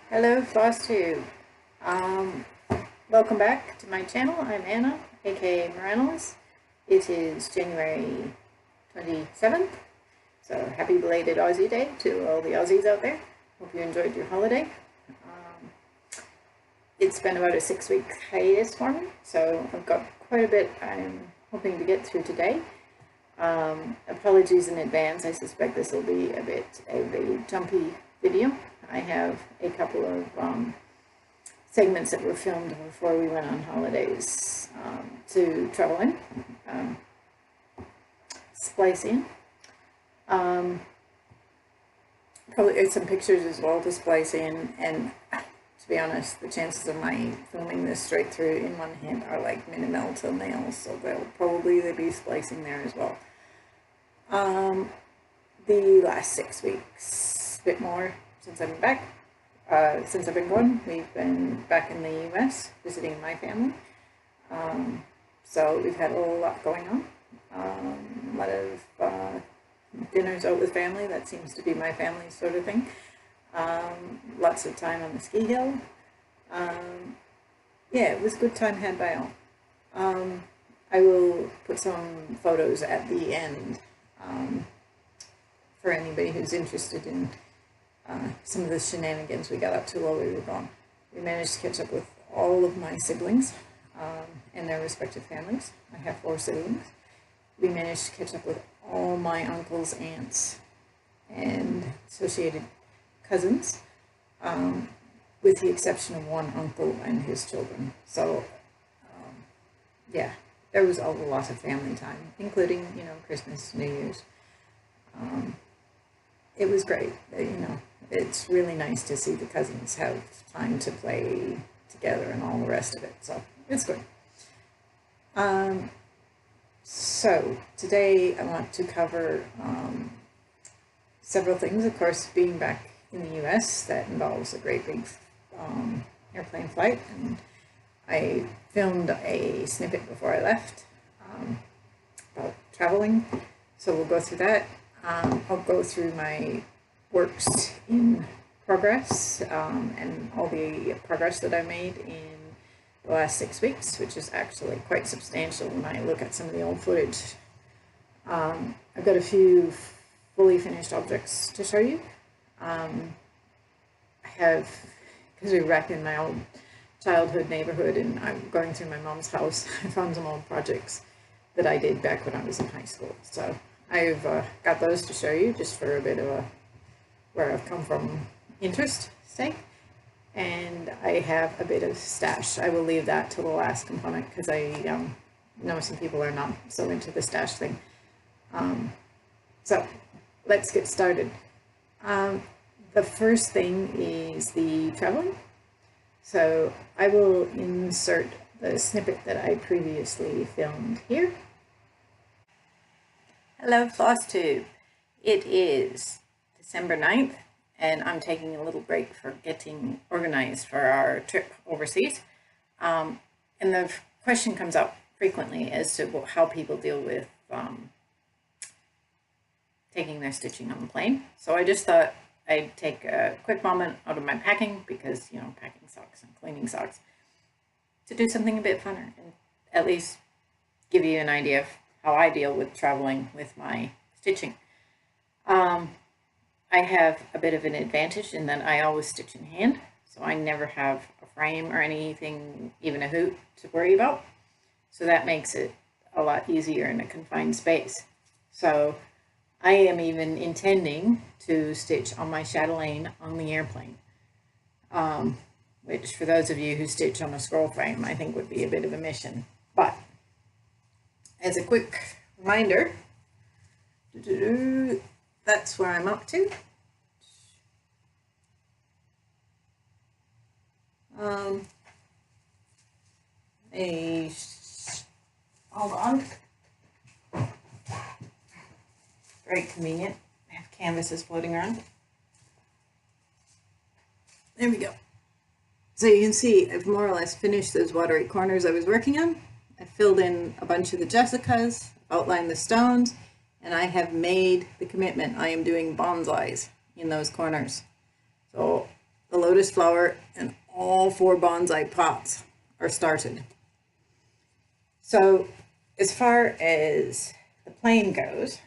Hello, Flosstube. Um, Welcome back to my channel. I'm Anna, aka Moranolis. It is January 27th, so happy belated Aussie Day to all the Aussies out there. Hope you enjoyed your holiday. It's been about a 6-week hiatus for me, so I've got quite a bit I'm hoping to get through today. Apologies in advance. I suspect this will be a bit of a jumpy video. I have a couple of segments that were filmed before we went on holidays to travel in, splice in. Probably some pictures as well to splice in, and to be honest, the chances of my filming this straight through in one hand are like minimal till nails, so they'll probably be splicing there as well. The last 6 weeks, a bit more since I've been back. Since I've been gone, we've been back in the US visiting my family. So we've had a lot going on. A lot of dinners out with family. That seems to be my family sort of thing. Lots of time on the ski hill. Yeah, it was a good time had by all. I will put some photos at the end for anybody who's interested in some of the shenanigans we got up to while we were gone. We managed to catch up with all of my siblings and their respective families. I have 4 siblings. We managed to catch up with all my uncles, aunts, and associated cousins, with the exception of one uncle and his children. So, yeah, there was a lot of family time, including, Christmas, New Year's. It was great. It's really nice to see the cousins have time to play together and all the rest of it. So it's good. So today I want to cover several things. Of course, being back in the US, that involves a great big airplane flight, and I filmed a snippet before I left about traveling. So we'll go through that. I'll go through my works in progress and all the progress that I made in the last 6 weeks, which is actually quite substantial when I look at some of the old footage. I've got a few fully finished objects to show you. I have, because we're back in my old childhood neighborhood and I'm going through my mom's house, I found some old projects that I did back when I was in high school. So I've got those to show you just for a bit of a where I've come from interest sake. And I have a bit of stash. I will leave that to the last component because I know some people are not so into the stash thing. So let's get started. The first thing is the traveling. So I will insert the snippet that I previously filmed here. Hello, Flosstube. It is December 9th, and I'm taking a little break for getting organized for our trip overseas. And the question comes up frequently as to how people deal with taking their stitching on the plane. So I just thought I'd take a quick moment out of my packing, because, packing socks and cleaning socks, to do something a bit funner and at least give you an idea of how I deal with traveling with my stitching. I have a bit of an advantage in that I always stitch in hand, so I never have a frame or anything, even a hoop, to worry about. So that makes it a lot easier in a confined space. So I am even intending to stitch on my chatelaine on the airplane, which for those of you who stitch on a scroll frame, I think would be a bit of a mission. But as a quick reminder, that's where I'm up to. Hold on. Very convenient. I have canvases floating around. There we go. So you can see I've more or less finished those watery corners I was working on. I filled in a bunch of the Jessicas, outlined the stones, and I have made the commitment. I am doing bonsais in those corners. So the lotus lotus flower, and all 4 bonsai pots are started. So as far as the plane goes,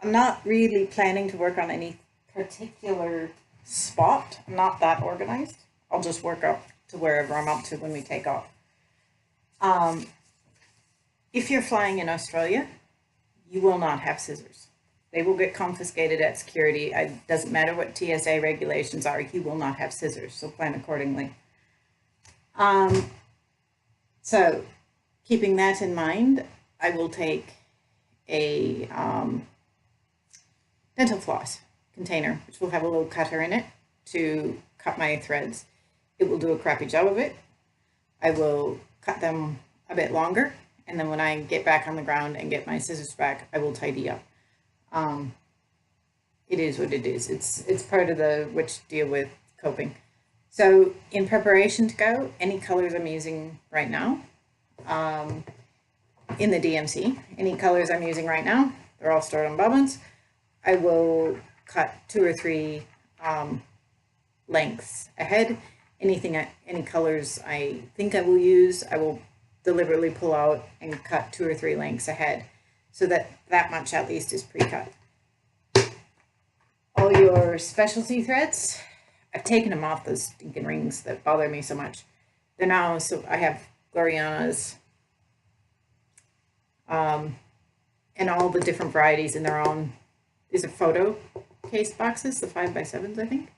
I'm not really planning to work on any particular spot. I'm not that organized. I'll just work up to wherever I'm up to when we take off. If you're flying in Australia, you will not have scissors. They will get confiscated at security. It doesn't matter what TSA regulations are, you will not have scissors, so plan accordingly. So keeping that in mind, I will take a dental floss container, which will have a little cutter in it to cut my threads. It will do a crappy job of it. I will cut them a bit longer, and then when I get back on the ground and get my scissors back, I will tidy up. It is what it is. It's part of the which deal with coping. So in preparation to go, any colors I'm using right now, in the DMC, any colors I'm using right now, they're all stored on bobbins. I will cut 2 or 3 lengths ahead. Any colors I think I will use, I will deliberately pull out and cut 2 or 3 lengths ahead, so that much at least is pre-cut. All your specialty threads, I've taken them off those stinking rings that bother me so much. They're now, so I have Gloriana's, and all the different varieties in their own. These are photo case boxes, the 5x7s, I think.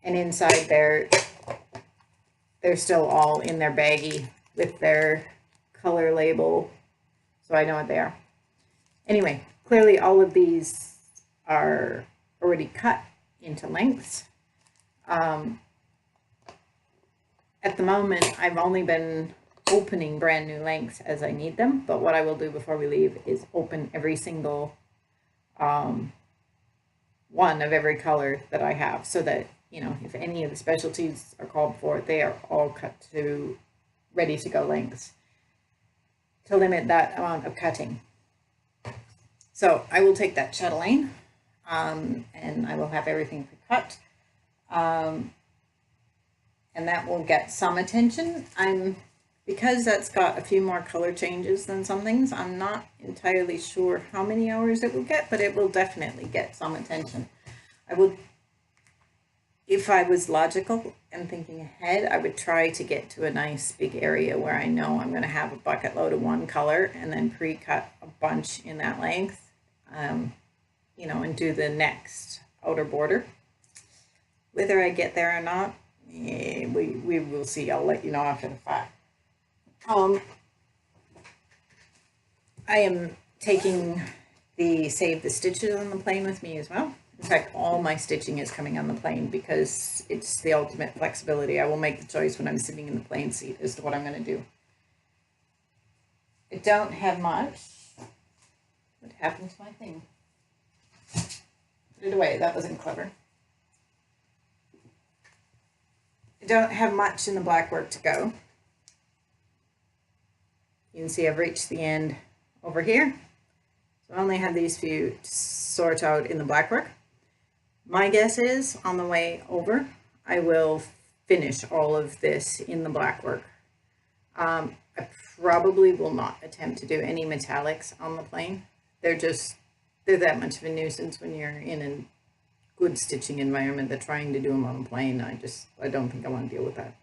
And inside they're still all in their baggie with their color label, so I know what they are. Anyway, clearly all of these are already cut into lengths. At the moment, I've only been opening brand new lengths as I need them, but what I will do before we leave is open every single one of every color that I have, so that, you know, if any of the specialties are called for, they are all cut to ready to go lengths to limit that amount of cutting. So I will take that chatelaine, and I will have everything pre-cut, and that will get some attention. Because that's got a few more color changes than some things, I'm not entirely sure how many hours it will get, but it will definitely get some attention. If I was logical and thinking ahead, I would try to get to a nice big area where I know I'm going to have a bucket load of one color, and then pre-cut a bunch in that length, you know, and do the next outer border. Whether I get there or not, we will see. I'll let you know after the fact. I am taking the Save the Stitches on the plane with me as well. In fact, all my stitching is coming on the plane because it's the ultimate flexibility. I will make the choice when I'm sitting in the plane seat as to what I'm going to do. I don't have much. What happened to my thing? Put it away. That wasn't clever. I don't have much in the black work to go. You can see I've reached the end over here. So I only have these few to sort out in the black work. My guess is on the way over, I will finish all of this in the black work. I probably will not attempt to do any metallics on the plane. They're that much of a nuisance when you're in a good stitching environment that trying to do them on a plane. I don't think I want to deal with that.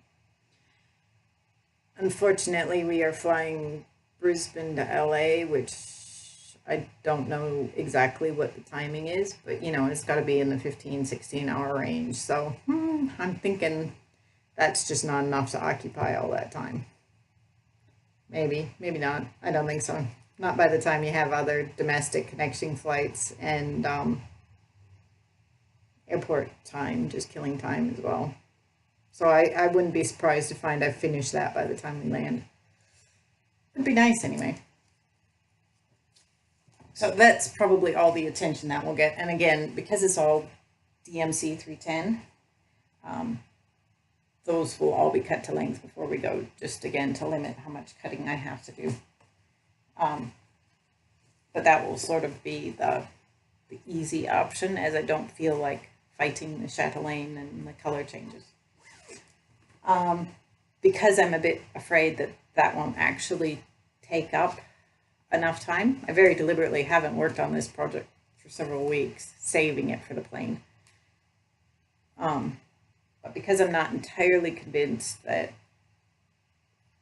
Unfortunately, we are flying Brisbane to LA, which I don't know exactly what the timing is, but you know, it's got to be in the 15-16 hour range. So I'm thinking that's just not enough to occupy all that time. Maybe not. I don't think so. Not by the time you have other domestic connecting flights and airport time, just killing time as well. So I wouldn't be surprised to find I've finished that by the time we land. It'd be nice anyway. So that's probably all the attention that will get. And again, because it's all DMC 310, those will all be cut to length before we go, just again to limit how much cutting I have to do. But that will sort of be the easy option, as I don't feel like fighting the chatelaine and the color changes. Because I'm a bit afraid that that won't actually take up enough time, I very deliberately haven't worked on this project for several weeks, saving it for the plane. But because I'm not entirely convinced that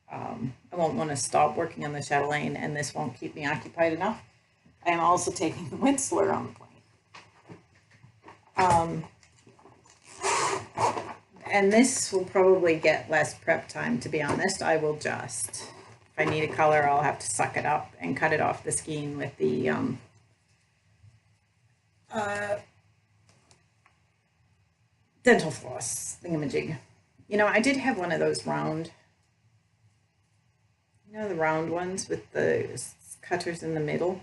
I won't want to stop working on the chatelaine and this won't keep me occupied enough, I am also taking the Winsler on the plane. And this will probably get less prep time, to be honest. I will just, if I need a color, I'll have to suck it up and cut it off the skein with the dental floss thingamajig. You know, I did have one of those round, you know, the round ones with the cutters in the middle.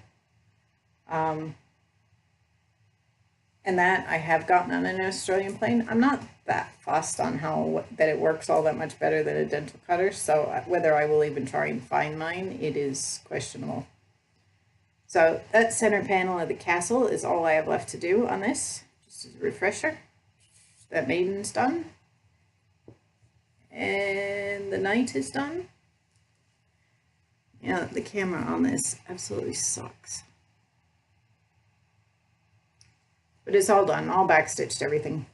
And that I have gotten on an Australian plane. I'm not that fussed on that it works all that much better than a dental cutter, so whether I will even try and find mine, it is questionable. So that center panel of the castle is all I have left to do on this, just as a refresher. That maiden's done. And the knight is done. Yeah, the camera on this absolutely sucks. But it's all done, all backstitched, everything.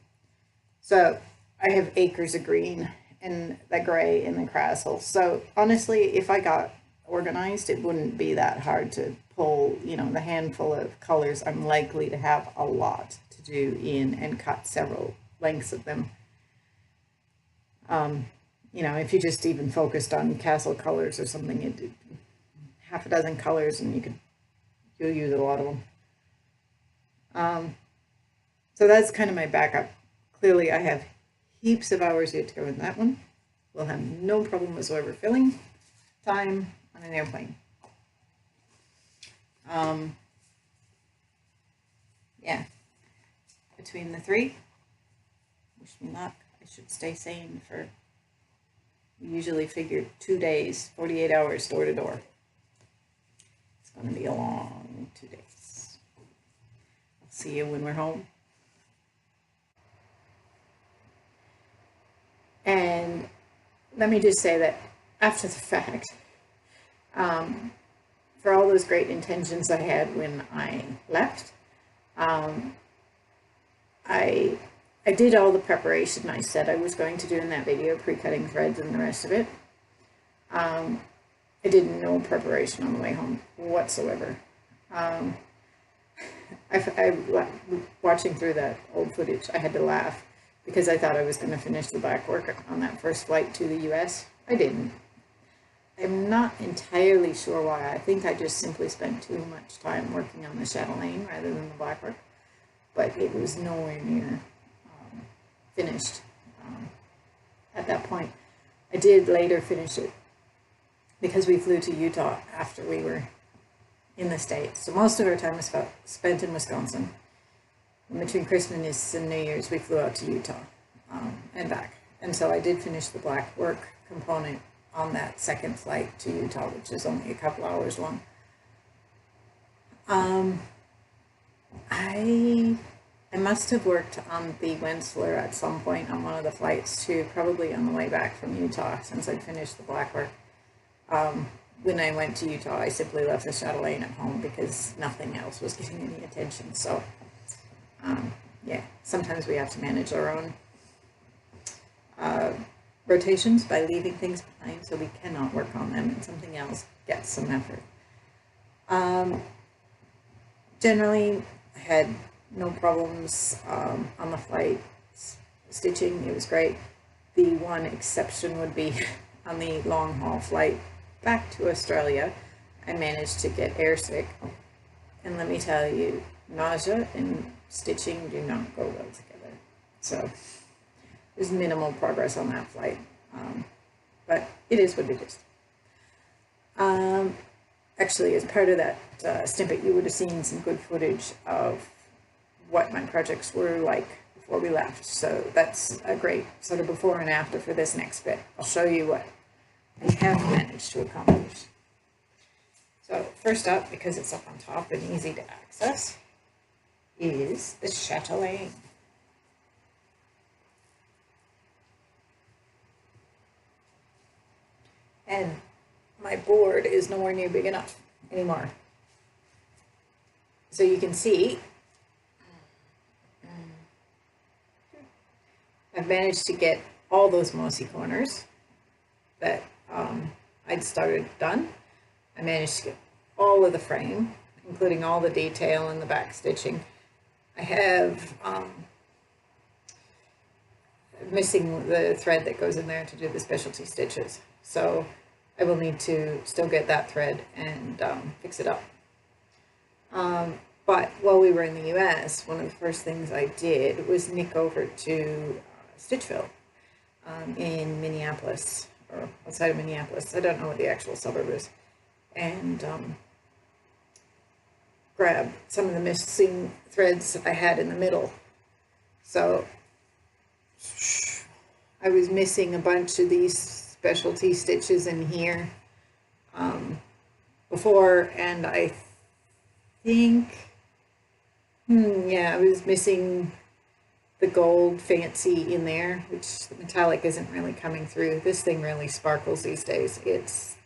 So I have acres of green and the gray in the castle. So honestly, if I got organized, it wouldn't be that hard to pull, you know, the handful of colors. I'm likely to have a lot to do in and cut several lengths of them. You know, if you just even focused on castle colors or something, it half a dozen colors and you'll use a lot of them. So that's kind of my backup. Clearly I have heaps of hours yet to go in that one. We'll have no problem whatsoever filling time on an airplane. Yeah, between the three, wish me luck. I should stay sane for, usually figure 2 days, 48 hours door to door. It's going to be a long 2 days. I'll see you when we're home. And let me just say that after the fact, for all those great intentions I had when I left, I did all the preparation I said I was going to do in that video, pre-cutting threads and the rest of it. I did no preparation on the way home whatsoever. Watching through that old footage, I had to laugh because I thought I was going to finish the back work on that first flight to the US. I didn't. I'm not entirely sure why. I think I just simply spent too much time working on the chatelaine rather than the black work, but it was nowhere near finished at that point. I did later finish it because we flew to Utah after we were in the States. So most of our time was spent in Wisconsin. And between Christmas and New Year's, we flew out to Utah and back. And so I did finish the black work component on that second flight to Utah, which is only a couple hours long. I must have worked on the Winsler at some point on one of the flights too, probably on the way back from Utah, since I'd finished the black work. When I went to Utah, I simply left the chatelaine at home because nothing else was getting any attention. So yeah, sometimes we have to manage our own rotations by leaving things behind, so we cannot work on them and something else gets some effort. Generally, I had no problems on the flight stitching. It was great. The one exception would be on the long haul flight back to Australia. I managed to get airsick, and let me tell you, nausea and stitching do not go well together. So there's minimal progress on that flight, but it is what it is. Actually, as part of that snippet, you would have seen some good footage of what my projects were like before we left. So that's a great sort of before and after for this next bit. I'll show you what I have managed to accomplish. So first up, because it's up on top and easy to access, is the chatelaine. and my board is nowhere near big enough anymore. So you can see I've managed to get all those mossy corners that I'd started done. I managed to get all of the frame, including all the detail and the back stitching. I have missing the thread that goes in there to do the specialty stitches. So I will need to still get that thread and fix it up. But while we were in the US, one of the first things I did was nick over to Stitchville in Minneapolis, or outside of Minneapolis. I don't know what the actual suburb is. And grab some of the missing threads I had in the middle. So I was missing a bunch of these specialty stitches in here before, and I think, yeah, I was missing the gold fancy in there, which the metallic isn't really coming through. This thing really sparkles these days.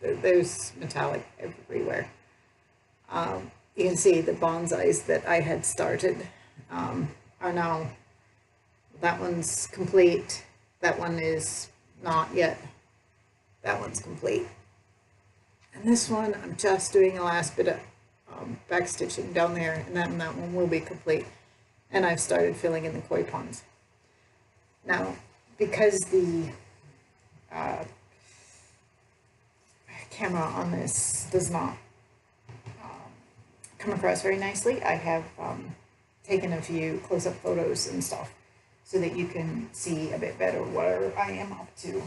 There's metallic everywhere. You can see the bonsais that I had started are now, that one's complete, that one is not yet, that one's complete. And this one, I'm just doing a last bit of back stitching down there, and then that one will be complete. And I've started filling in the koi ponds. Now, because the camera on this does not come across very nicely, I have taken a few close-up photos and stuff so that you can see a bit better what I am up to,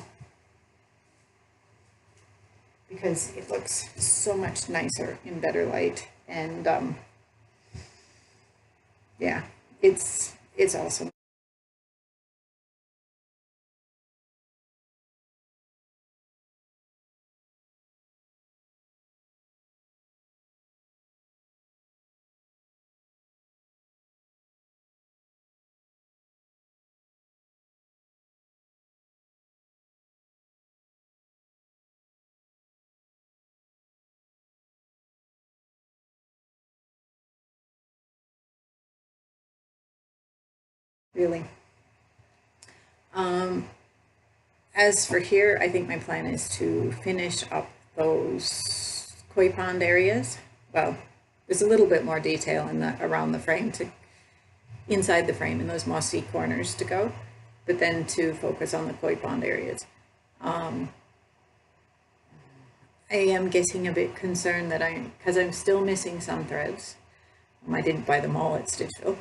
because it looks so much nicer in better light. And yeah, it's awesome. Really. As for here, I think my plan is to finish up those koi pond areas. Well, there's a little bit more detail in the around the frame, to inside the frame in those mossy corners to go, but then to focus on the koi pond areas. I am getting a bit concerned that because I'm still missing some threads. I didn't buy them all at Stitchville.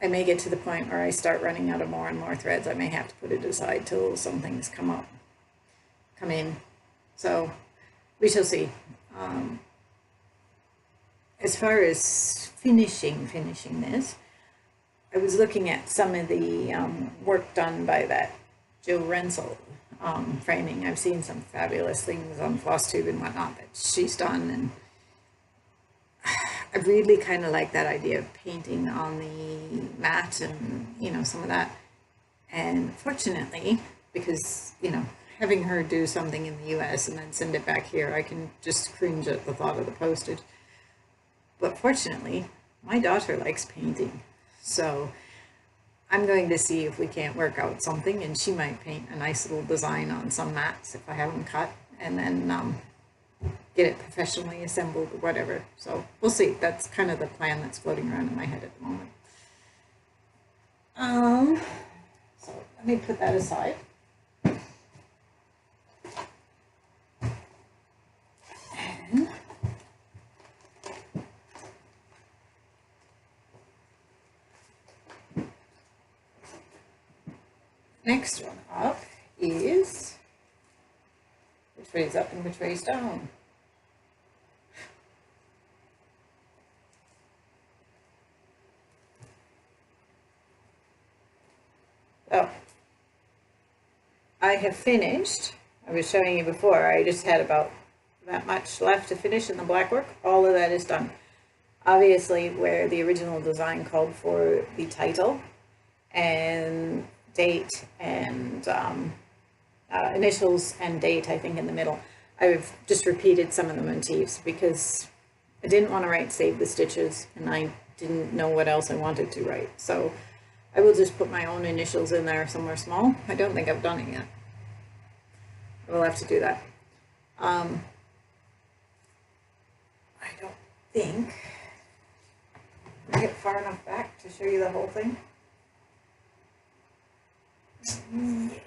I may get to the point where I start running out of more and more threads. I may have to put it aside till some things come in. So we shall see. As far as finishing this, I was looking at some of the work done by that Joe Renzel framing. I've seen some fabulous things on Flosstube and whatnot that she's done, and I really kind of like that idea of painting on the mat and, some of that. And fortunately, because, having her do something in the US and then send it back here, I can just cringe at the thought of the postage. But fortunately, my daughter likes painting. So I'm going to see if we can't work out something, and she might paint a nice little design on some mats if I have them cut, and then get it professionally assembled or whatever. So we'll see. That's kind of the plan that's floating around in my head at the moment. So let me put that aside. And next one up is which way is up and which way is down. Oh, I have finished. I was showing you before, I just had about that much left to finish in the black work. All of that is done. Obviously, where the original design called for the title and date and initials and date, I think, in the middle. I've just repeated some of the motifs because I didn't want to write save the stitches, and I didn't know what else I wanted to write. So I will just put my own initials in there somewhere small. I don't think I've done it yet. I will have to do that. I don't think I get far enough back to show you the whole thing. Yeah.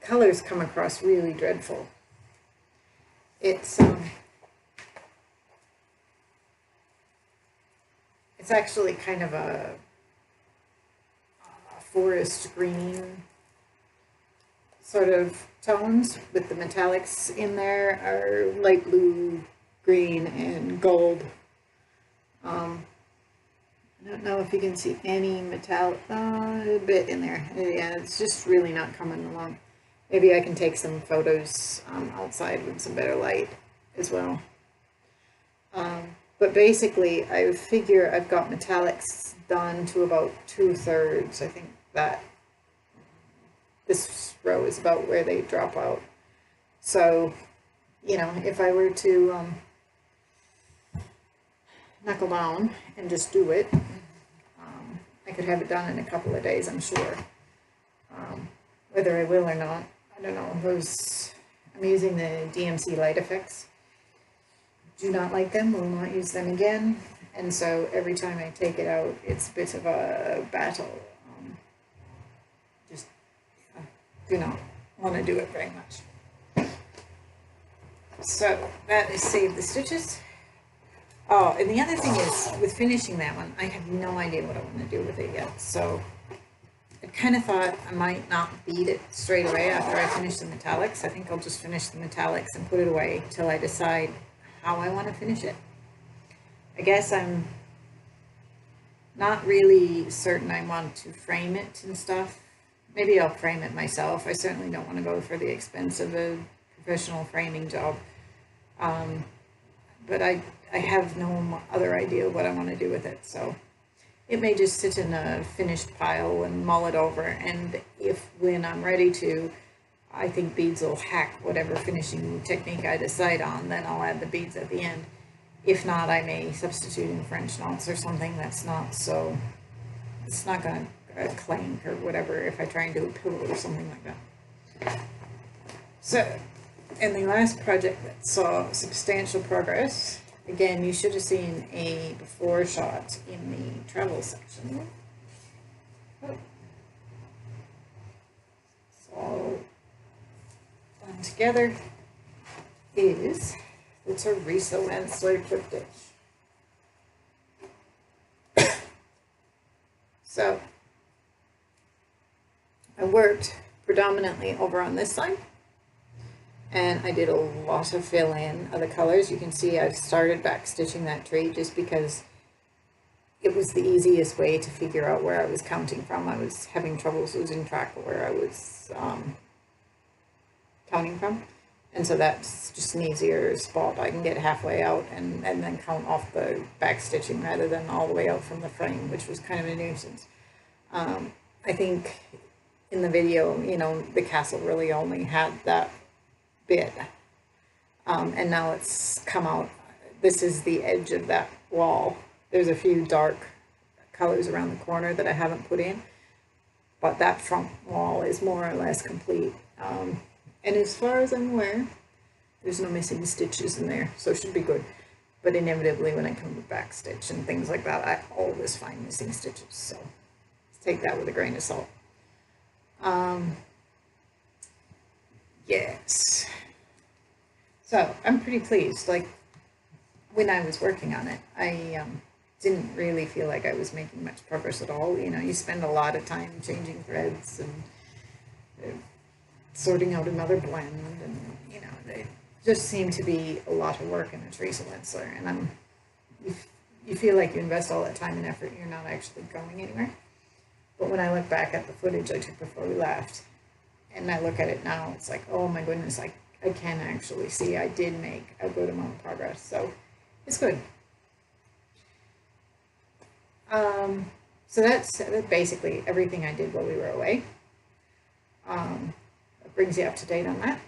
The colors come across really dreadful. It's actually kind of a forest green sort of tones, with the metallics in there are light blue, green, and gold. I don't know if you can see any metallic, a bit in there. Yeah, it's just really not coming along. Maybe I can take some photos outside with some better light as well. But basically, I figure I've got metallics done to about 2/3. I think that this row is about where they drop out. So, you know, if I were to knuckle down and just do it, I could have it done in a couple of days, I'm sure. Whether I will or not, I don't know. I'm using the DMC light effects. Do not like them, will not use them again. And so every time I take it out, it's a bit of a battle. Just do not want to do it very much. So that is save the stitches. Oh, and the other thing is, with finishing that one, I have no idea what I want to do with it yet. So I kind of thought I might not bead it straight away after I finish the metallics. I think I'll just finish the metallics and put it away till I decide how I want to finish it. I guess I'm not really certain I want to frame it and stuff. Maybe I'll frame it myself. I certainly don't want to go for the expense of a professional framing job. But I have no other idea what I want to do with it, so it may just sit in a finished pile and mull it over, and if when I'm ready to, I think beads will hack whatever finishing technique I decide on, then I'll add the beads at the end. If not, I may substitute in French knots or something that's not so, it's not going to clank or whatever if I try and do a pillow or something like that. So, and the last project that saw substantial progress, again, you should have seen a before shot in the travel section. Oh. So, done together is the Fantasy Triptych. So, I worked predominantly over on this side, and I did a lot of fill in of the colors. You can see I've started back stitching that tree just because it was the easiest way to figure out where I was counting from. I was having troubles losing track of where I was counting from, and so that's just an easier spot. I can get halfway out and then count off the back stitching rather than all the way out from the frame, which was kind of a nuisance. I think in the video, you know, the castle really only had that bit, and now it's come out. This is the edge of that wall. There's a few dark colors around the corner that I haven't put in, but that front wall is more or less complete. And as far as I'm aware, there's no missing stitches in there, so it should be good. But inevitably, when I come to back stitch and things like that, I always find missing stitches, so take that with a grain of salt. Yes. So I'm pretty pleased. Like, when I was working on it, I didn't really feel like I was making much progress at all. You know, you spend a lot of time changing threads and sorting out another blend, and you know, it just seemed to be a lot of work in a Teresa Wetzler, and you feel like you invest all that time and effort and you're not actually going anywhere. But when I look back at the footage I took before we left, and I look at it now, it's like, oh my goodness, I can actually see I did make a good amount of progress, so it's good. So that's basically everything I did while we were away. That brings you up to date on that.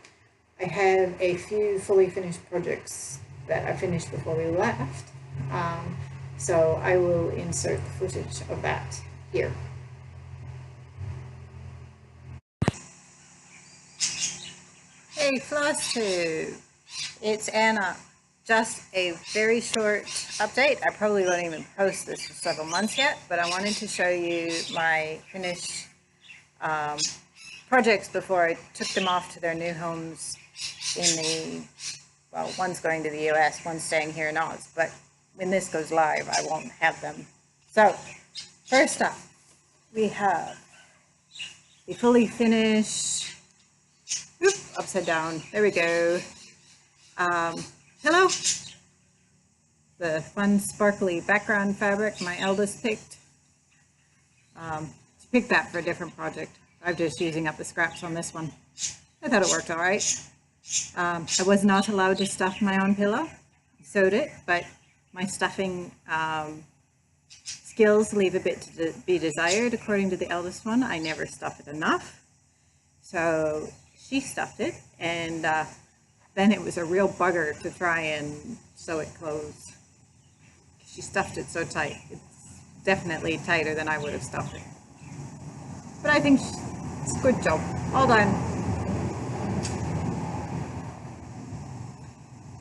I have a few fully finished projects that I finished before we left. So I will insert the footage of that here. Hey Flosstube, it's Anna. Just a very short update. I probably won't even post this for several months yet, but I wanted to show you my finished projects before I took them off to their new homes in the, well, one's going to the US, one's staying here in Oz, but when this goes live, I won't have them. So, first up, we have the fully finished, upside down, there we go, pillow, the fun sparkly background fabric my eldest picked. She picked that for a different project. I'm just using up the scraps on this one. I thought it worked all right. I was not allowed to stuff my own pillow. I sewed it, but my stuffing skills leave a bit to be desired according to the eldest one. I never stuff it enough. So she stuffed it, and then it was a real bugger to try and sew it closed. She stuffed it so tight. It's definitely tighter than I would have stuffed it. But I think it's a good job. All done.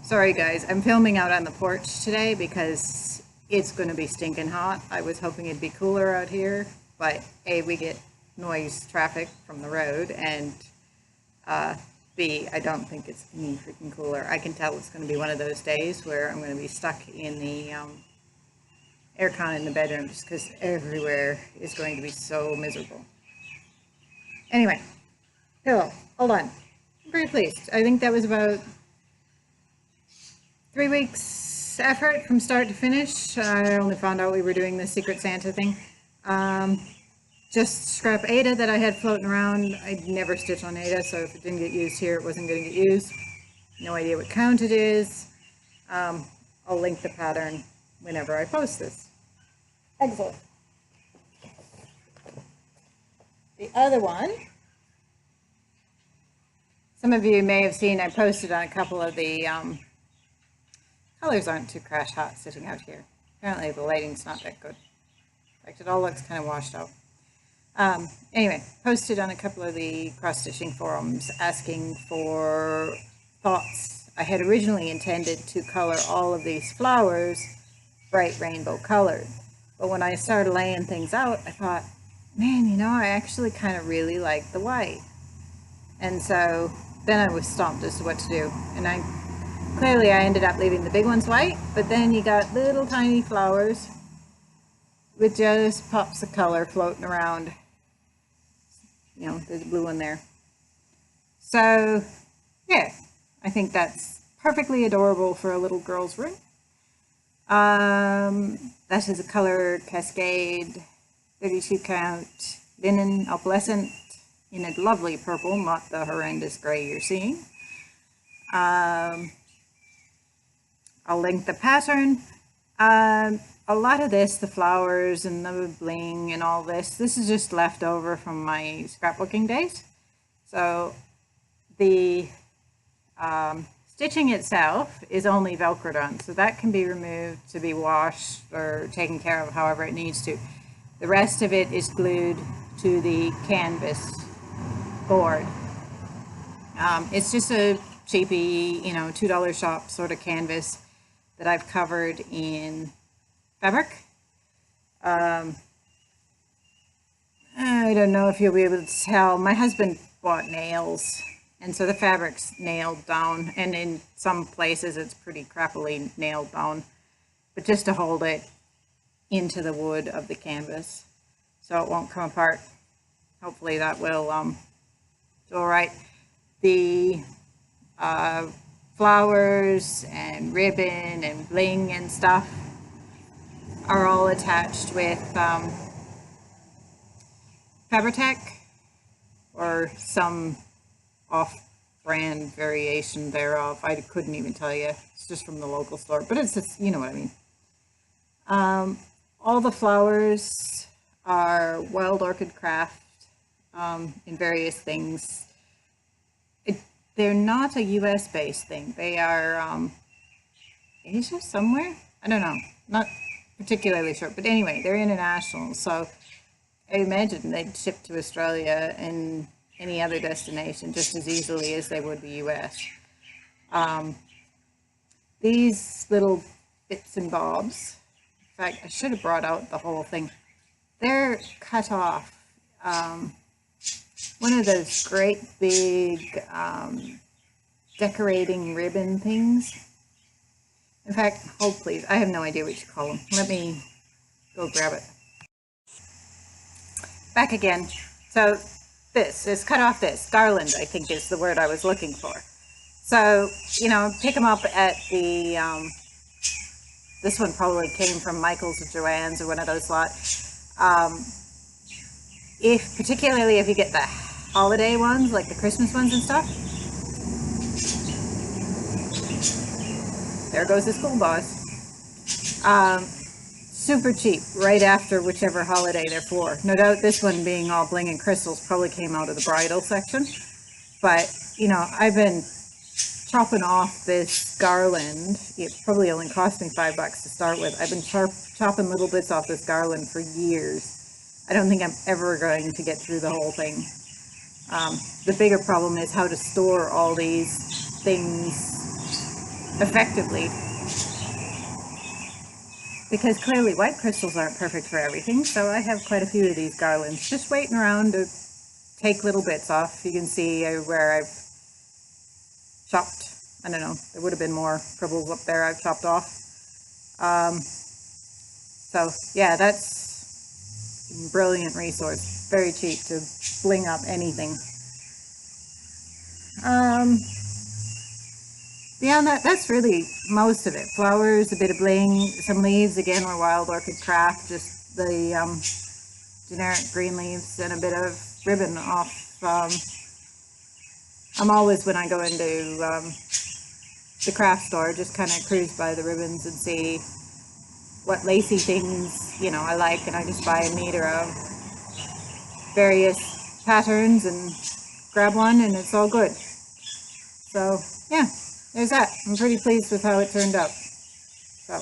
Sorry guys, I'm filming out on the porch today because it's going to be stinking hot. I was hoping it'd be cooler out here, but A, we get noise traffic from the road, and B, I don't think it's any freaking cooler. I can tell it's going to be one of those days where I'm going to be stuck in the aircon in the bedroom just because everywhere is going to be so miserable. Anyway, pillow, all done. I'm very pleased. I think that was about 3 weeks effort from start to finish. I only found out we were doing the Secret Santa thing. Just scrap Ada that I had floating around. I'd never stitch on Ada, so if it didn't get used here, it wasn't going to get used. No idea what count it is. I'll link the pattern whenever I post this. Excellent. The other one, some of you may have seen I posted on a couple of the colors aren't too crash hot sitting out here. Apparently the lighting's not that good. In fact, it all looks kind of washed out. Anyway, posted on a couple of the cross-stitching forums asking for thoughts. I had originally intended to color all of these flowers bright rainbow colored, but when I started laying things out, I thought, man, you know, I actually kind of really like the white. And so then I was stumped as to what to do. And clearly I ended up leaving the big ones white, but then you got little tiny flowers with just pops of color floating around. You know, there's a blue one there. So, yeah, I think that's perfectly adorable for a little girl's room. That is a color Cascade 32 count linen opalescent in a lovely purple, not the horrendous gray you're seeing. I'll link the pattern. A lot of this, the flowers and the bling and all this is just left over from my scrapbooking days. So the stitching itself is only Velcroed on, so that can be removed to be washed or taken care of however it needs to. The rest of it is glued to the canvas board. It's just a cheapy, you know, $2 shop sort of canvas that I've covered in fabric. I don't know if you'll be able to tell. My husband bought nails, and so the fabric's nailed down, and in some places it's pretty crappily nailed down, but just to hold it into the wood of the canvas so it won't come apart. Hopefully that will do all right. The flowers and ribbon and bling and stuff are all attached with Fabritech or some off-brand variation thereof. I couldn't even tell you. It's just from the local store, but it's just, you know what I mean. All the flowers are wild orchid craft in various things. They're not a US based thing. They are Asia somewhere? I don't know. Not particularly sure. But anyway, they're international. So I imagine they'd ship to Australia and any other destination just as easily as they would the US. These little bits and bobs, in fact, I should have brought out the whole thing. They're cut off. One of those great big decorating ribbon things. In fact, hold please. I have no idea what you call them. Let me go grab it. Back again. So this is cut off this. Garland, I think is the word I was looking for. So, you know, pick them up at the, this one probably came from Michael's or Joann's or one of those lots. Particularly if you get the holiday ones, like the Christmas ones and stuff. There goes the school bus. Super cheap, right after whichever holiday they're for. No doubt this one being all bling and crystals probably came out of the bridal section. But, you know, I've been chopping off this garland. It probably only cost me $5 to start with. I've been chopping little bits off this garland for years. I don't think I'm ever going to get through the whole thing. The bigger problem is how to store all these things effectively. Because clearly white crystals aren't perfect for everything, so I have quite a few of these garlands just waiting around to take little bits off. You can see where I've chopped, I don't know, there would have been more fribbles up there I've chopped off. So yeah, that's a brilliant resource. Very cheap to bling up anything. Beyond that, that's really most of it. Flowers, a bit of bling, some leaves, again, were wild orchid craft, just the generic green leaves, and a bit of ribbon off. I'm always, when I go into the craft store, just kind of cruise by the ribbons and see what lacy things, you know, I like, and I just buy a meter of various patterns and grab one, and it's all good. So, yeah. There's that. I'm pretty pleased with how it turned out. So,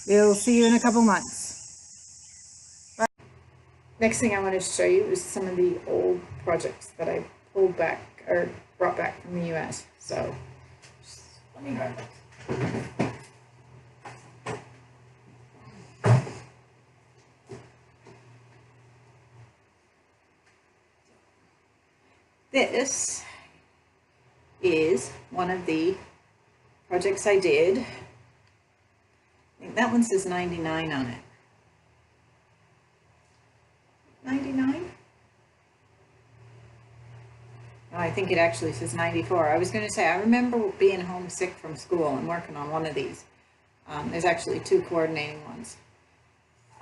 we'll see you in a couple months. Bye. Next thing I wanted to show you is some of the old projects that I pulled back or brought back from the US. So, just let me grab it. This is one of the projects I did. I think that one says 99 on it. 99? No, I think it actually says 94. I was going to say, I remember being homesick from school and working on one of these. There's actually two coordinating ones.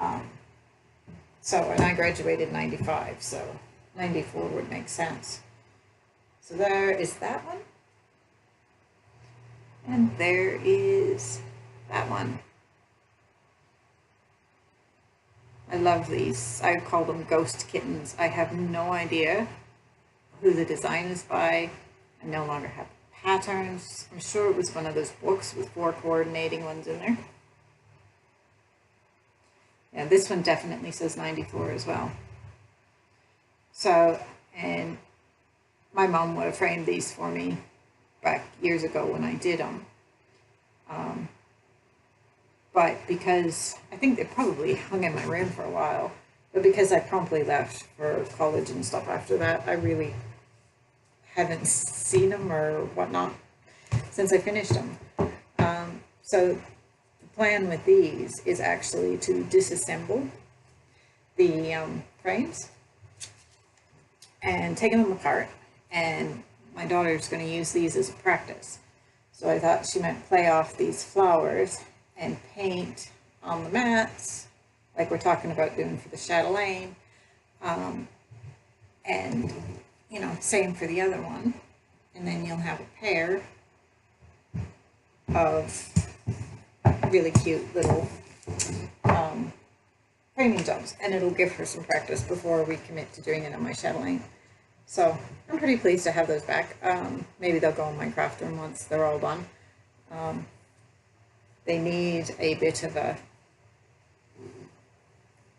And I graduated in 95, so 94 would make sense. So there is that one. And there is that one. I love these. I call them ghost kittens. I have no idea who the design is by. I no longer have patterns. I'm sure it was one of those books with 4 coordinating ones in there. Yeah, this one definitely says 94 as well. So, and my mom would have framed these for me back years ago when I did them. But because, I think they probably hung in my room for a while, but because I promptly left for college and stuff after that, I really haven't seen them or whatnot since I finished them. So the plan with these is actually to disassemble the frames and take them apart, and my daughter's going to use these as a practice. So I thought she might play off these flowers and paint on the mats, like we're talking about doing for the chatelaine. And, you know, same for the other one. And then you'll have a pair of really cute little framing jobs, and it'll give her some practice before we commit to doing it on my chatelaine. So I'm pretty pleased to have those back. Maybe they'll go in my craft room once they're all done. They need a bit of a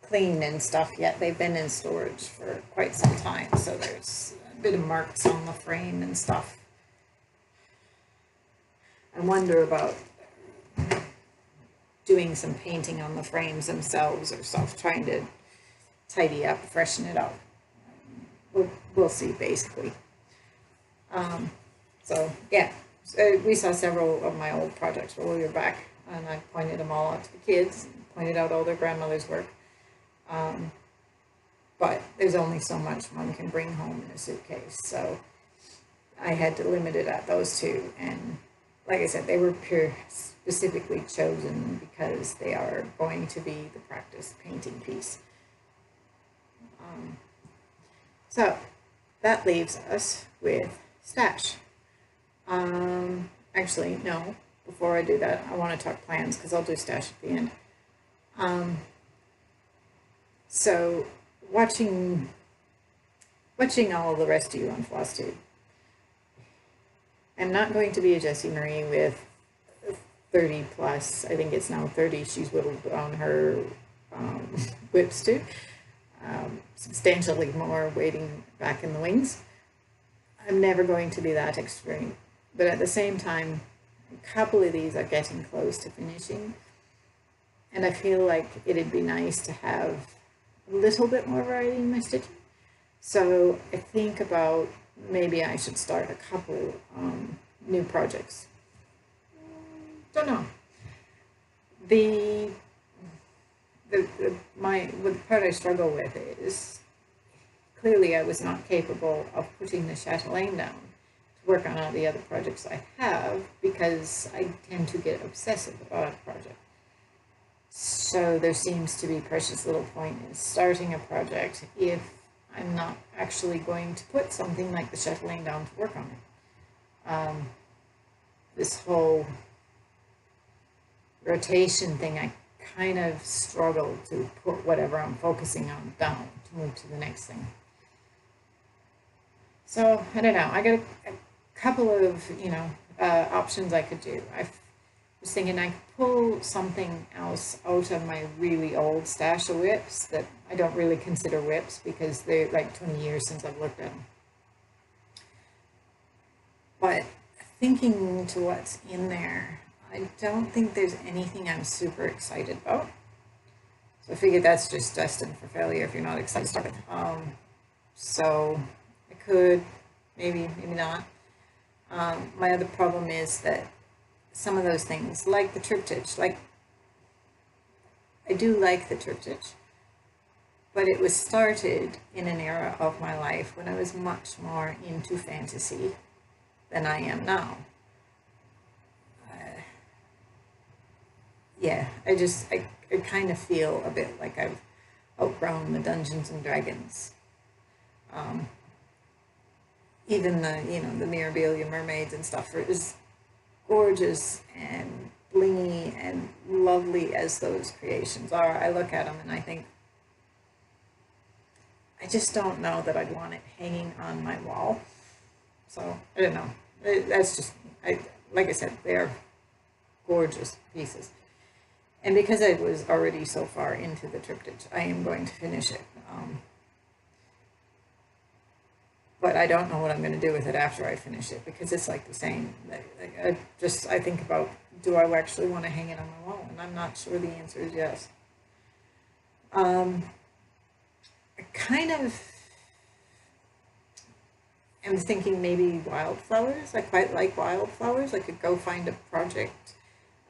clean and stuff yet. They've been in storage for quite some time, so there's a bit of marks on the frame and stuff. I wonder about doing some painting on the frames themselves or stuff, trying to tidy up, freshen it up. We'll see, basically. So yeah, so we saw several of my old projects while we were back, and I pointed them all out to the kids, pointed out all their grandmother's work. But there's only so much one can bring home in a suitcase, so I had to limit it at those two. And like I said, they were specifically chosen because they are going to be the practice painting piece. So that leaves us with stash. Actually, no, before I do that, I want to talk plans because I'll do stash at the end. So watching all the rest of you on Flosstube, I'm not going to be a Jessie Marie with 30 plus, I think it's now 30, she's whittled on her whips too. Substantially more waiting back in the wings. I'm never going to be that extreme, but at the same time, a couple of these are getting close to finishing, and I feel like it'd be nice to have a little bit more variety in my stitching. So I think about maybe I should start a couple new projects. Don't know. The part I struggle with is clearly I was not capable of putting the chatelaine down to work on all the other projects I have because I tend to get obsessive about a project. So there seems to be precious little point in starting a project if I'm not actually going to put something like the chatelaine down to work on it. This whole rotation thing, I kind of struggle to put whatever I'm focusing on down to move to the next thing. So I don't know. I got a couple of options I could do. I was thinking I could pull something else out of my really old stash of whips that I don't really consider whips because they're like 20 years since I've looked at them. But thinking to what's in there, I don't think there's anything I'm super excited about. So I figured that's just destined for failure if you're not excited to start it. So I could, maybe not. My other problem is that some of those things, like the triptych, I do like the triptych, but it was started in an era of my life when I was much more into fantasy than I am now. Yeah, I kind of feel a bit like I've outgrown the Dungeons and Dragons. Even the Mirabilia mermaids and stuff are as gorgeous and blingy and lovely as those creations are. I look at them and I think, I just don't know that I'd want it hanging on my wall. So I don't know. That's just, like I said, they're gorgeous pieces. And because I was already so far into the triptych, I am going to finish it. But I don't know what I'm going to do with it after I finish it because it's like the same. I think about, do I actually want to hang it on my wall? And I'm not sure the answer is yes. I kind of am thinking maybe wildflowers. I quite like wildflowers. I could go find a project.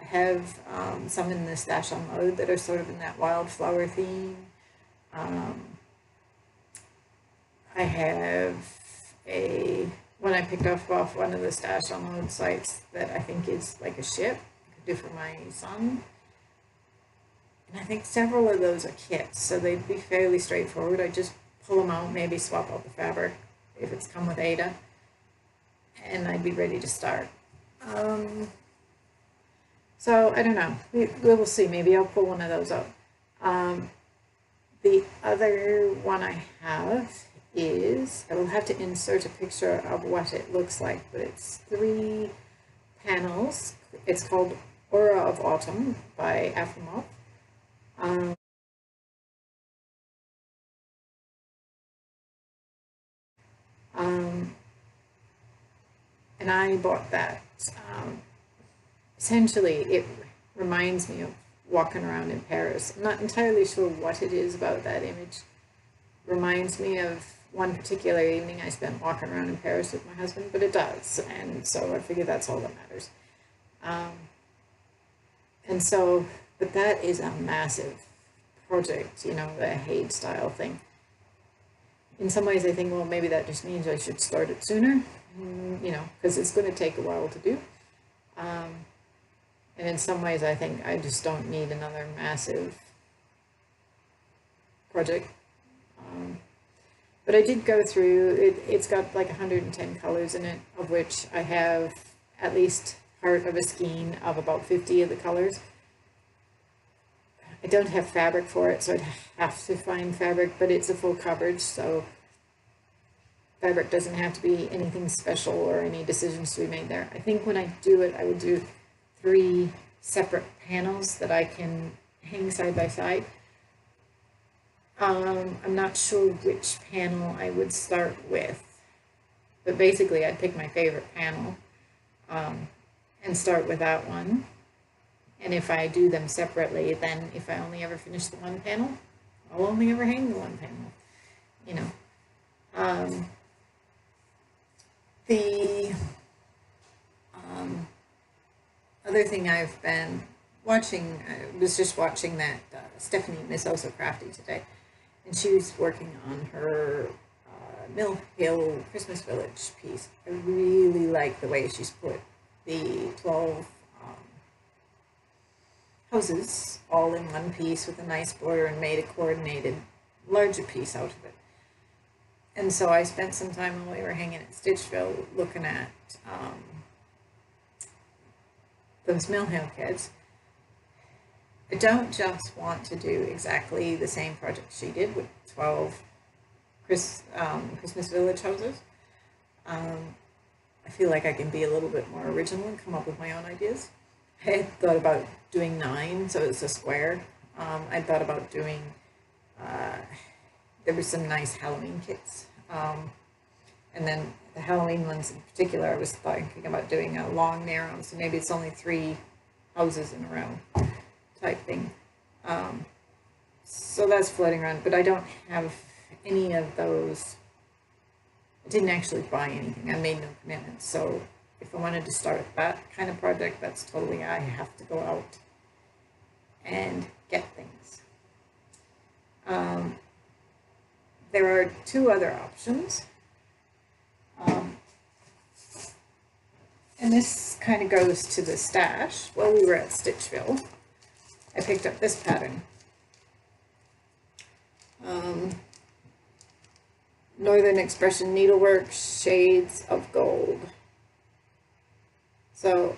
I have some in the stash on load that are sort of in that wildflower theme. I have one I picked off one of the stash on load sites that I think is like a ship I could do for my son. And I think several of those are kits, so they'd be fairly straightforward. I just pull them out, maybe swap out the fabric if it's come with Ada, and I'd be ready to start. So I don't know. We will see. Maybe I'll pull one of those out. The other one I have is, I will have to insert a picture of what it looks like, but it's 3 panels. It's called Aura of Autumn by Aftermath. And I bought that. Essentially, it reminds me of walking around in Paris. I'm not entirely sure what it is about that image. Reminds me of one particular evening I spent walking around in Paris with my husband, but it does, and so I figure that's all that matters. And so, but that is a massive project, you know, the Haid style thing. In some ways, I think, well, maybe that just means I should start it sooner, you know, because it's going to take a while to do. And in some ways, I think I just don't need another massive project. But I did go through it. It's got like 110 colors in it, of which I have at least part of a skein of about 50 of the colors. I don't have fabric for it, so I'd have to find fabric, but it's a full coverage, so fabric doesn't have to be anything special or any decisions to be made there. I think when I do it, I will do 3 separate panels that I can hang side by side. I'm not sure which panel I would start with, but basically I'd pick my favorite panel and start with that one. And if I do them separately, then if I only ever finish the one panel, I'll only ever hang the one panel, you know. The other thing I've been watching, I was just watching that Stephanie Miss Also Crafty today, and she was working on her Mill Hill Christmas Village piece. I really like the way she's put the 12 houses all in one piece with a nice border and made a coordinated larger piece out of it. And so I spent some time while we were hanging at Stitchville looking at those Mill Hill kids. I don't just want to do exactly the same project she did with 12 Christmas Village houses. I feel like I can be a little bit more original and come up with my own ideas. I had thought about doing 9, so it's a square. I thought about doing, there were some nice Halloween kits. And then the Halloween ones in particular, I was thinking about doing a long narrow, so maybe it's only 3 houses in a row type thing. So that's floating around, but I don't have any of those. I didn't actually buy anything. I made no commitments. So if I wanted to start that kind of project, that's totally, I have to go out and get things. There are 2 other options. And this kind of goes to the stash. While we were at Stitchville, I picked up this pattern. Northern Expression Needlework, Shades of Gold. So,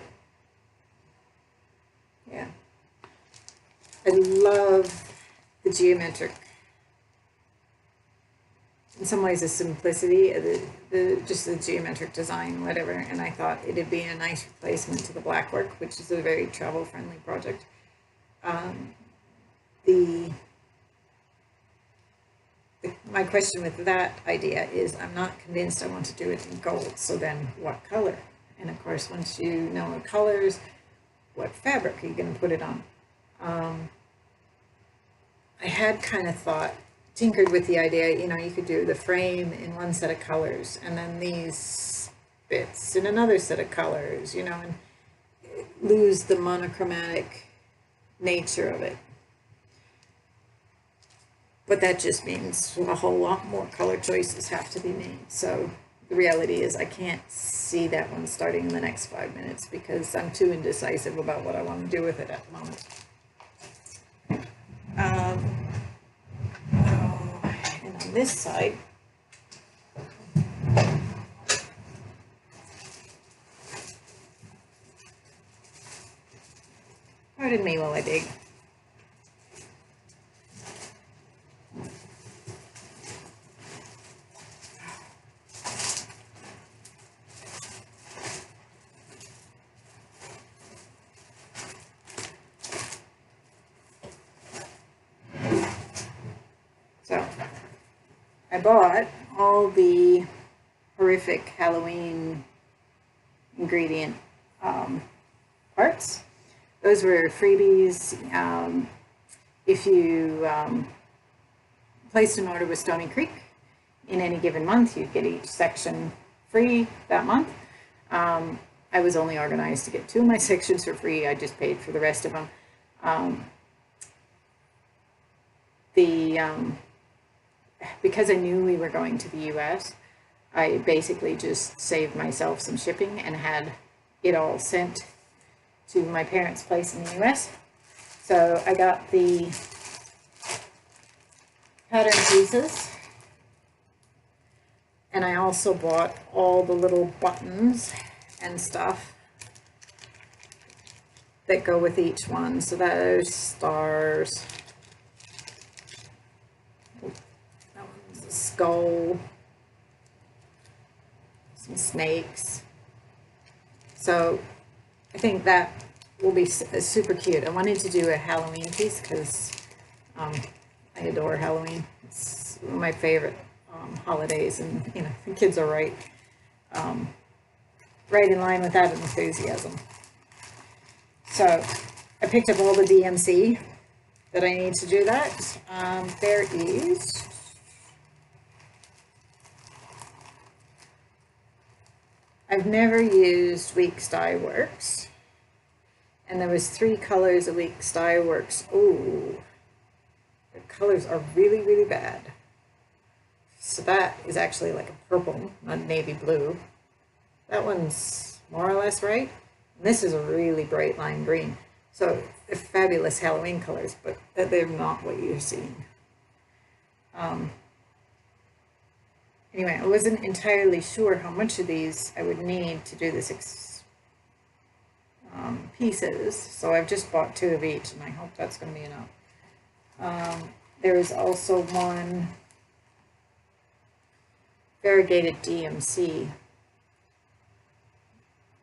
yeah. I love the geometric, in some ways the simplicity, just the geometric design, whatever, and I thought it'd be a nice replacement to the blackwork, which is a very travel-friendly project. My question with that idea is I'm not convinced I want to do it in gold, so then what color? And of course, once you know the colors, what fabric are you going to put it on? I had kind of tinkered with the idea, you know, you could do the frame in one set of colors and then these bits in another set of colors, you know, and lose the monochromatic nature of it. But that just means a whole lot more color choices have to be made. So the reality is I can't see that one starting in the next 5 minutes because I'm too indecisive about what I want to do with it at the moment. And on this side, pardon me while I dig. I bought all the horrific Halloween ingredient parts. Those were freebies. If you placed an order with Stony Creek in any given month, you'd get each section free that month. I was only organized to get 2 of my sections for free. I just paid for the rest of them. Because I knew we were going to the US, I basically just saved myself some shipping and had it all sent to my parents' place in the US. So I got the pattern pieces, and I also bought all the little buttons and stuff that go with each one. So there's stars, that one's a skull, some snakes. So I think that will be super cute. I wanted to do a Halloween piece because I adore Halloween. It's one of my favorite holidays, and you know, the kids are right in line with that enthusiasm. So I picked up all the DMC that I need to do that. There is I've never used Weeks Dye Works, and there was 3 colors of Weeks Dye Works. Oh, the colors are really, really bad. So that is actually like a purple, not navy blue. That one's more or less right. And this is a really bright lime green. So they're fabulous Halloween colors, but they're not what you're seeing. Anyway, I wasn't entirely sure how much of these I would need to do this pieces, so I've just bought 2 of each, and I hope that's going to be enough. There is also one variegated DMC,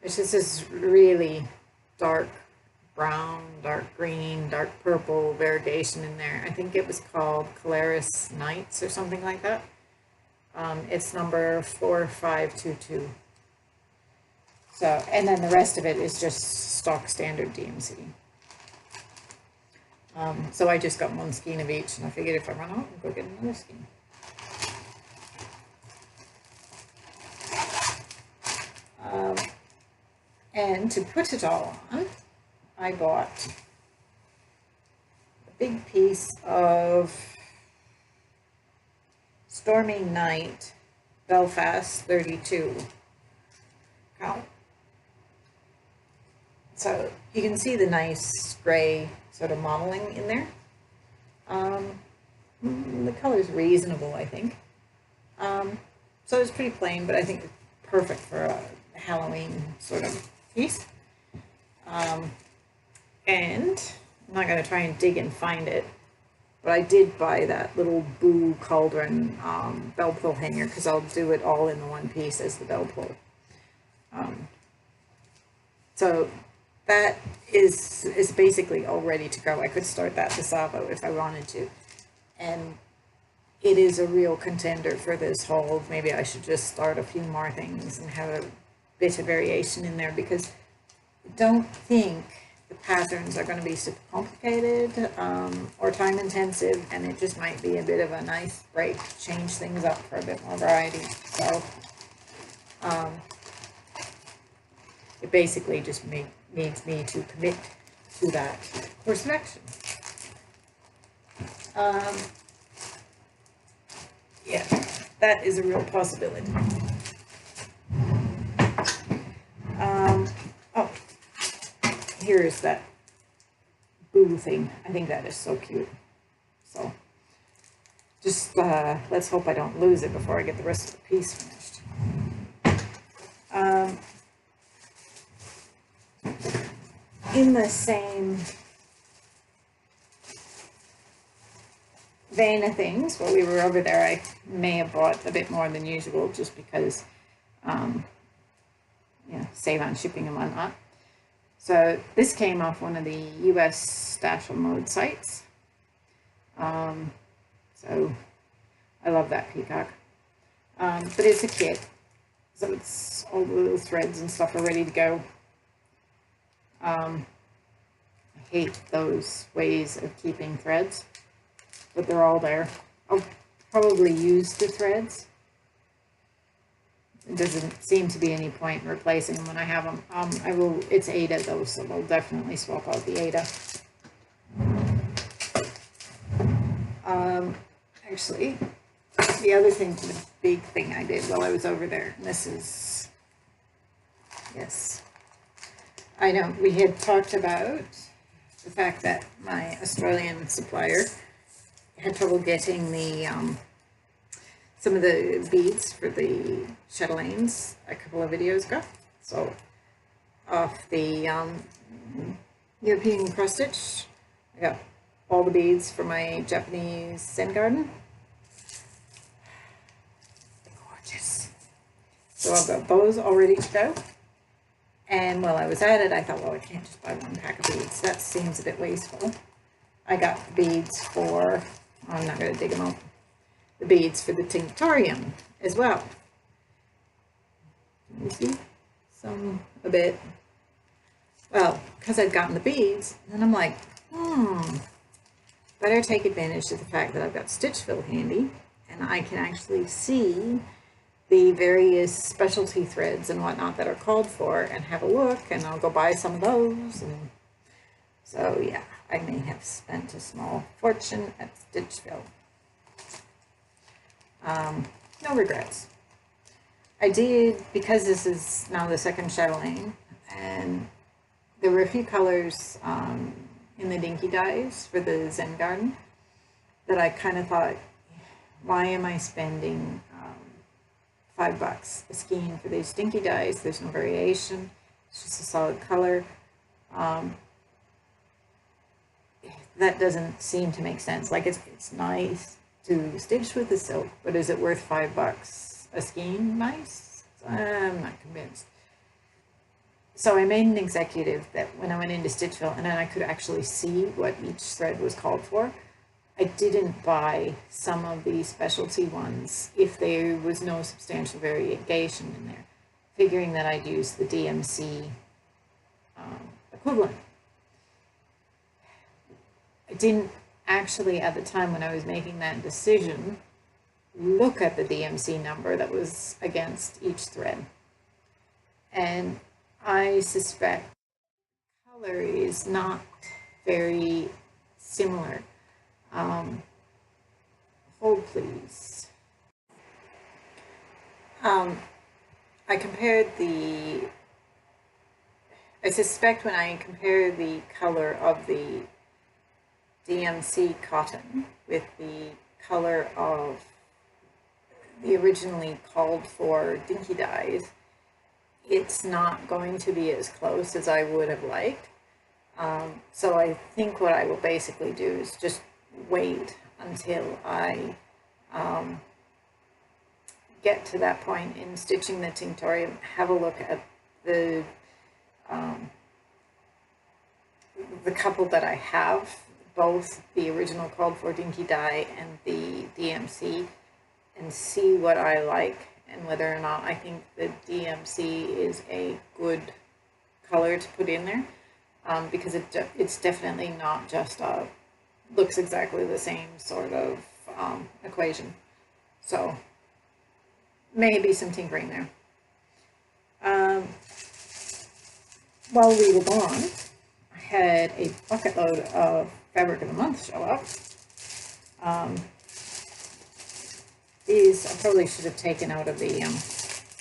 which is this really dark brown, dark green, dark purple variegation in there. I think it was called Colaris Nights or something like that. It's number 4522. So, and then the rest of it is just stock standard DMC. So I just got 1 skein of each, and I figured if I run out, I'll go get another skein. And to put it all on, I bought a big piece of Stormy Night Belfast 32 count. So you can see the nice gray sort of modeling in there. The color's reasonable, I think. So it's pretty plain, but I think it's perfect for a Halloween sort of piece. And I'm not going to try and dig and find it, but I did buy that little Boo Cauldron bell pull hanger because I'll do it all in the one piece as the bell pull. So that is basically all ready to go. I could start that to Savo if I wanted to. And it is a real contender for this haul. Maybe I should just start a few more things and have a bit of variation in there, because I don't think the patterns are going to be super complicated or time intensive, and it just might be a bit of a nice break to change things up for a bit more variety. So it basically just needs me to commit to that course of action. Yeah, that is a real possibility. Oh, here's that Boo thing. I think that is so cute. So just let's hope I don't lose it before I get the rest of the piece finished. In the same vein of things, while we were over there, I may have bought a bit more than usual just because, save on shipping and whatnot. So this came off one of the US Stash Mode sites. So I love that peacock. But it's a kit, so it's all the little threads and stuff are ready to go. I hate those ways of keeping threads, but they're all there. I'll probably use the threads. It doesn't seem to be any point in replacing them when I have them. I will. It's Ada though, so I'll definitely swap out the Ada. Actually, the other thing, the big thing I did while I was over there, and this is, yes, I know we had talked about the fact that my Australian supplier had trouble getting the some of the beads for the chatelaines a couple of videos ago. So off the European cross stitch, I got all the beads for my Japanese Zen garden. They're gorgeous. So I've got those all ready to go. And while I was at it, I thought, well, I can't just buy one pack of beads. That seems a bit wasteful. I got the beads for, I'm not going to dig them out, the beads for the tinctorium as well. Can you see? Some, a bit. Well, because I'd gotten the beads, and I'm like, better take advantage of the fact that I've got stitch fill handy, and I can actually see the various specialty threads and whatnot that are called for and have a look, and I'll go buy some of those. And so yeah, I may have spent a small fortune at stitch fill. No regrets. I did, because this is now the second chatelaine, and there were a few colors in the dinky dyes for the Zen garden that I kind of thought, why am I spending $5 a skein for these dinky dyes? There's no variation. It's just a solid color. That doesn't seem to make sense. Like, it's nice to stitch with the silk, but is it worth $5 a skein? Nice? I'm not convinced. So I made an executive that when I went into Stitchville and then I could actually see what each thread was called for, I didn't buy some of the specialty ones if there was no substantial variation in there, figuring that I'd use the DMC equivalent. I didn't actually, at the time when I was making that decision, look at the DMC number that was against each thread. And I suspect color is not very similar. Hold please. I suspect when I compare the color of the DMC cotton with the color of the originally called for dinky dyes, it's not going to be as close as I would have liked. So I think what I will basically do is just wait until I get to that point in stitching the tinctorium, have a look at the couple that I have, both the original called for dinky dye and the DMC, and see what I like and whether or not I think the DMC is a good color to put in there, because it's definitely not just looks exactly the same sort of equation. So maybe some tinkering there. While we were gone, I had a bucket load of fabric of the month show up. These I probably should have taken out of the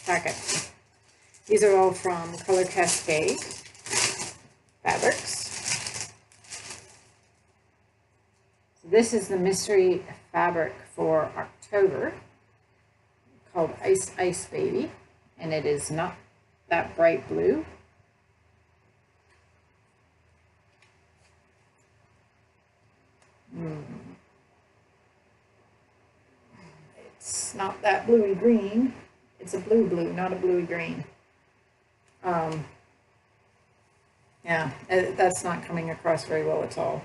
packet. These are all from Color Cascade Fabrics. So this is the mystery fabric for October, called Ice Ice Baby, and it is not that bright blue. It's not that bluey green. It's a blue, not a bluey green. Yeah, that's not coming across very well at all.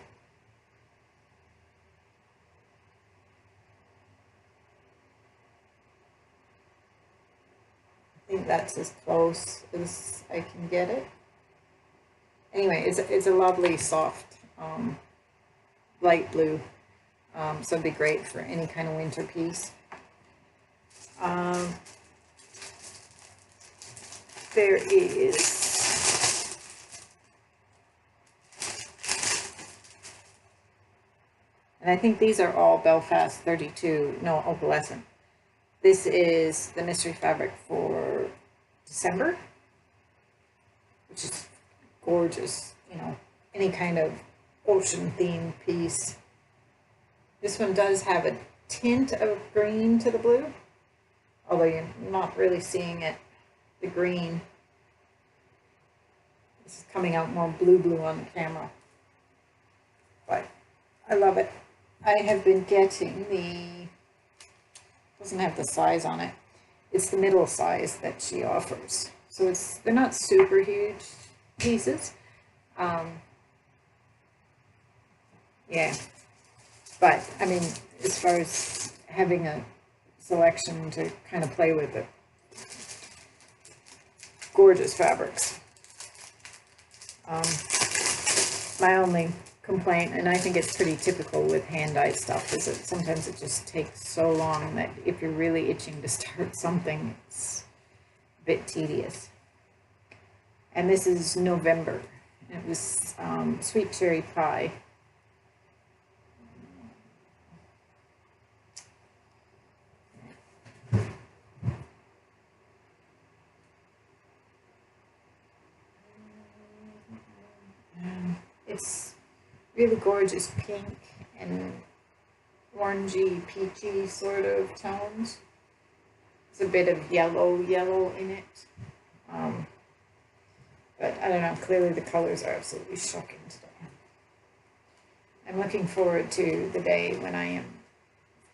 think that's as close as I can get it. Anyway, it's a lovely, soft, light blue. So it'd be great for any kind of winter piece. There is and I think these are all Belfast 32, no, opalescent. This is the mystery fabric for December, which is gorgeous, you know, any kind of ocean themed piece. This one does have a tint of green to the blue, although you're not really seeing it, the green. This is coming out more blue on the camera, but I love it. I have been getting the, doesn't have the size on it, it's the middle size that she offers. So they're not super huge pieces. Yeah, but I mean, as far as having a selection to kind of play with it, gorgeous fabrics. My only complaint, and I think it's pretty typical with hand-dyed stuff, is that sometimes it just takes so long that if you're really itching to start something, it's a bit tedious. And this is November. It was sweet cherry pie. It's really gorgeous pink and orangey, peachy sort of tones. It's a bit of yellow in it. But I don't know, clearly the colors are absolutely shocking today. I'm looking forward to the day when I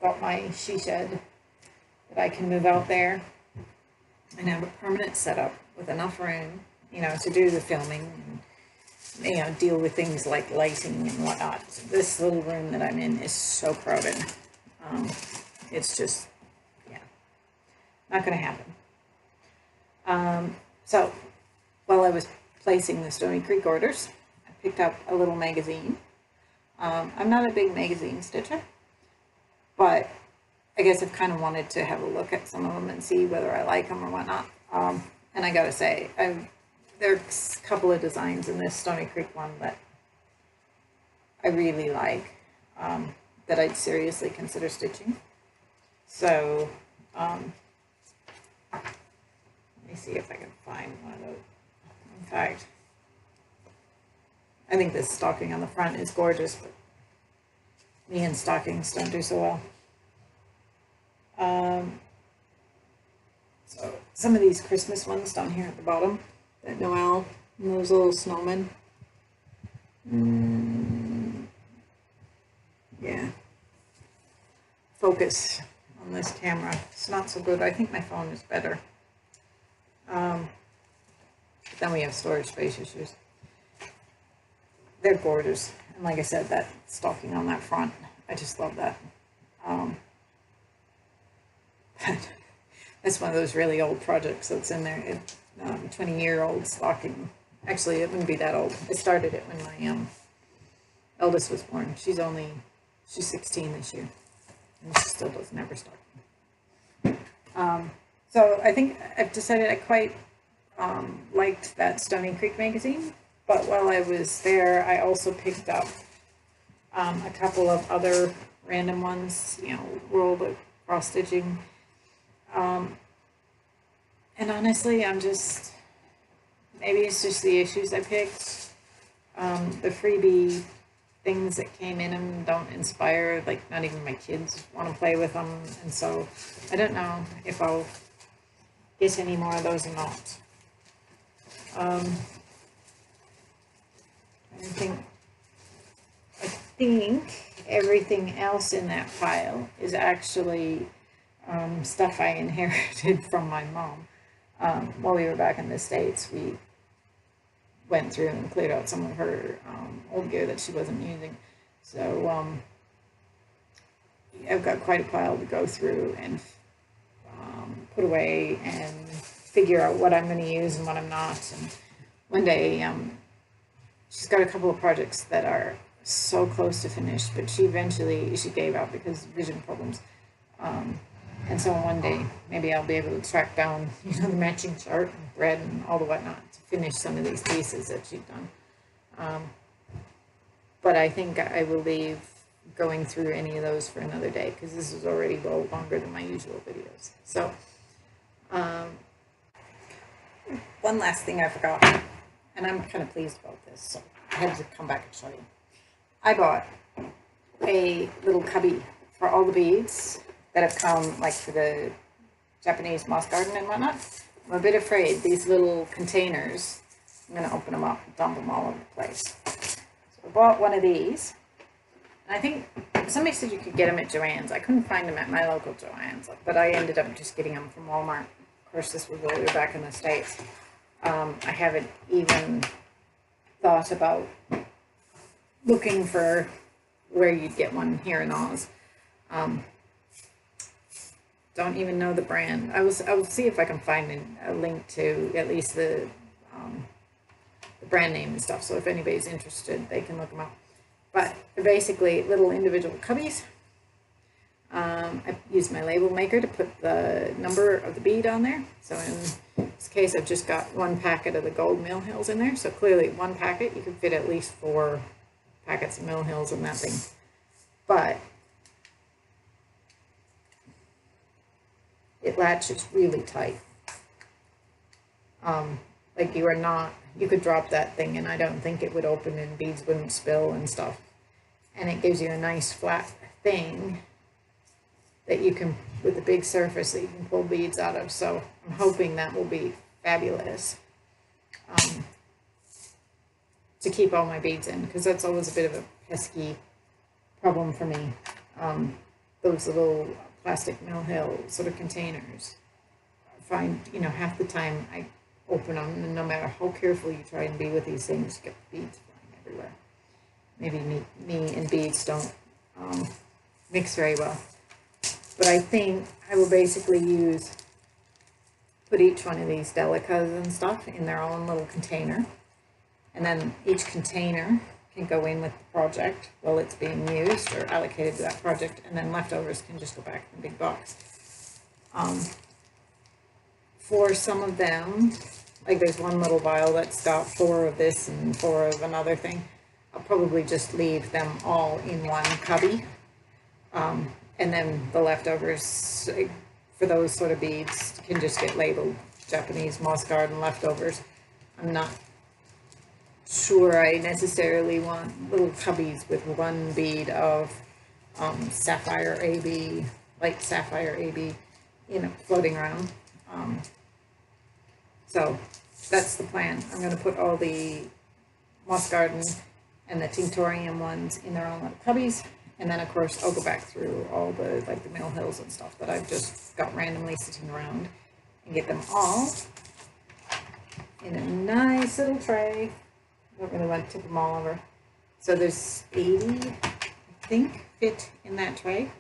got my she shed, that I can move out there and have a permanent setup with enough room, you know, to do the filming and, you know, deal with things like lighting and whatnot. So this little room that I'm in is so crowded. It's just, yeah, not going to happen. So while I was placing the Stony Creek orders, I picked up a little magazine. I'm not a big magazine stitcher, but I guess I've kind of wanted to have a look at some of them and see whether I like them or whatnot. And I gotta say, there's a couple of designs in this Stony Creek one that I really like, that I'd seriously consider stitching. So, let me see if I can find one of those. In fact, I think this stocking on the front is gorgeous, but me and stockings don't do so well. So some of these Christmas ones down here at the bottom, that Noel and those little snowmen. Yeah. Focus on this camera, it's not so good. I think my phone is better. But then we have storage space issues. They're gorgeous. And like I said, that stocking on that front, I just love that. That's one of those really old projects that's in there. 20-year-old stocking. Actually, it wouldn't be that old. I started it when my eldest was born. She's 16 this year, and she still doesn't have her stocking. So I think I've decided I quite liked that Stony Creek magazine, but while I was there, I also picked up a couple of other random ones, you know, World of Cross Stitching. And honestly, maybe it's just the issues I picked. The freebie things that came in them don't inspire, like not even my kids want to play with them. And so I don't know if I'll get any more of those or not. I think everything else in that pile is actually stuff I inherited from my mom. While we were back in the States, we went through and cleared out some of her old gear that she wasn't using. So I've got quite a pile to go through and put away and figure out what I'm going to use and what I'm not. And one day, she's got a couple of projects that are so close to finished, but she gave up because of vision problems. And so one day, maybe I'll be able to track down, the matching chart and thread and all the whatnot to finish some of these pieces that she's done. But I think I will leave going through any of those for another day, because this is already well longer than my usual videos. So, one last thing I forgot, and I'm kind of pleased about this, so I had to come back and show you. I bought a little cubby for all the beads that have come, like for the Japanese Moss Garden and whatnot. I'm a bit afraid these little containers, I'm going to open them up and dump them all over the place. So I bought one of these, and I think somebody said you could get them at Joann's. I couldn't find them at my local Joann's, but I ended up just getting them from Walmart. Of course, this was earlier back in the States. I haven't even thought about looking for where you'd get one here in Oz. Don't even know the brand. I will see if I can find a link to at least the brand name and stuff. So if anybody's interested, they can look them up. But they're basically little individual cubbies. I used my label maker to put the number of the bead on there. So in this case, I've just got one packet of the gold Mill Hills in there. So clearly, one packet, you can fit at least 4 packets of Mill Hills in that thing. But it latches really tight. Like you could drop that thing and I don't think it would open and beads wouldn't spill and stuff. And it gives you a nice flat thing that you can, with a big surface that you can pull beads out of. So I'm hoping that will be fabulous to keep all my beads in, because that's always a bit of a pesky problem for me. Those little plastic Mill Hill sort of containers, I find, half the time I open them, and no matter how careful you try and be with these things, you get beads flying everywhere. Maybe me and beads don't mix very well. But I think I will basically put each one of these delicas and stuff in their own little container. And then each container can go in with the project while it's being used or allocated to that project, and then leftovers can just go back in the big box. For some of them, like there's one little vial that's got 4 of this and 4 of another thing, I'll probably just leave them all in one cubby. And then the leftovers for those sort of beads can just get labeled Japanese Moss Garden leftovers. I'm not sure I necessarily want little cubbies with one bead of sapphire AB, light sapphire AB, floating around. So that's the plan. I'm going to put all the Moss Garden and the Tinctorium ones in their own little cubbies. And then, of course, I'll go back through all the, like the Mill Hills and stuff that I've just got randomly sitting around and get them all in a nice little tray. I don't really want to tip them all over. So there's 80, I think, fit in that tray.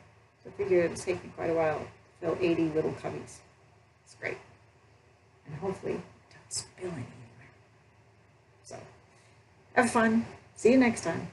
So I figure it'll take me quite a while to fill 80 little cubbies. It's great. And hopefully it don't spill anywhere. So, have fun. See you next time.